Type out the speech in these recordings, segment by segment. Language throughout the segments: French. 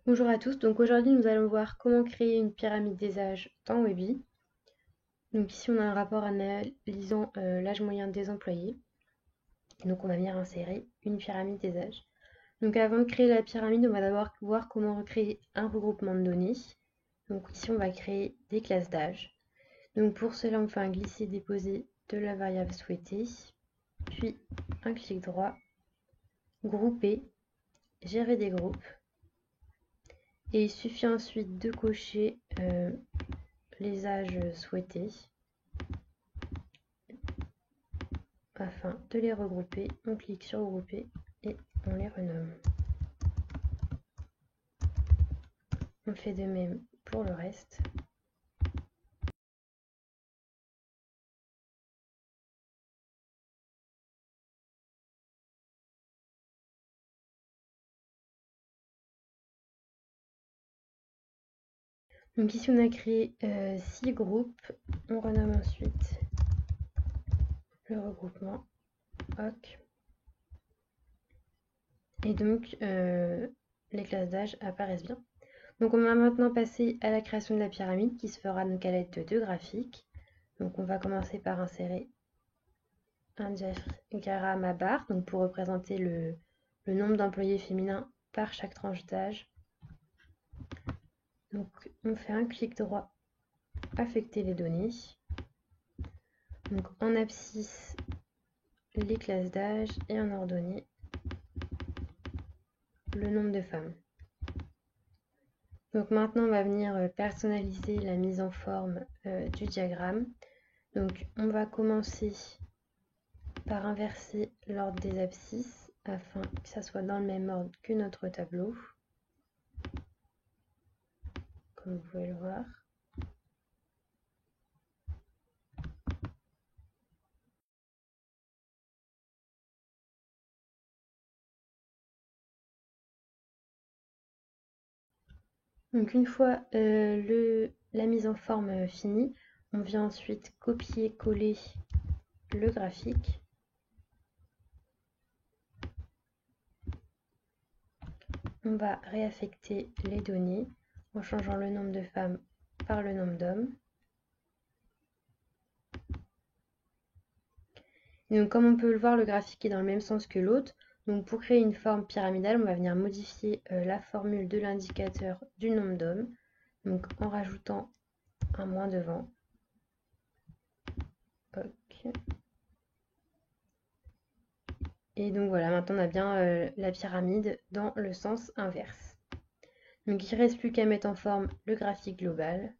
Bonjour à tous, donc aujourd'hui nous allons voir comment créer une pyramide des âges dans Weebly. Donc ici on a un rapport analysant l'âge moyen des employés. Donc on va venir insérer une pyramide des âges. Donc avant de créer la pyramide, on va d'abord voir comment recréer un regroupement de données. Donc ici on va créer des classes d'âge. Donc pour cela on fait un glisser-déposer de la variable souhaitée, puis un clic droit, grouper, gérer des groupes. Et il suffit ensuite de cocher les âges souhaités afin de les regrouper. On clique sur regrouper et on les renomme. On fait de même pour le reste. Donc ici on a créé 6 groupes. On renomme ensuite le regroupement. OK. Et donc les classes d'âge apparaissent bien. Donc on va maintenant passer à la création de la pyramide qui se fera donc à l'aide de deux graphiques. Donc on va commencer par insérer un diagramme à barre donc pour représenter le nombre d'employés féminins par chaque tranche d'âge. Donc on fait un clic droit, affecter les données. Donc en abscisse, les classes d'âge et en ordonnée, le nombre de femmes. Donc maintenant on va venir personnaliser la mise en forme du diagramme. Donc on va commencer par inverser l'ordre des abscisses afin que ça soit dans le même ordre que notre tableau. Comme vous pouvez le voir. Donc une fois la mise en forme finie, on vient ensuite copier-coller le graphique. On va réaffecter les données en changeant le nombre de femmes par le nombre d'hommes. Et donc comme on peut le voir, le graphique est dans le même sens que l'autre. Donc pour créer une forme pyramidale, on va venir modifier la formule de l'indicateur du nombre d'hommes. Donc en rajoutant un moins devant. OK. Et donc voilà, maintenant on a bien la pyramide dans le sens inverse. Donc il ne reste plus qu'à mettre en forme le graphique global.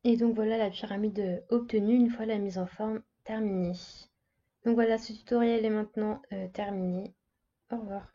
Et donc voilà la pyramide obtenue une fois la mise en forme terminée. Donc voilà, ce tutoriel est maintenant terminé. Au revoir.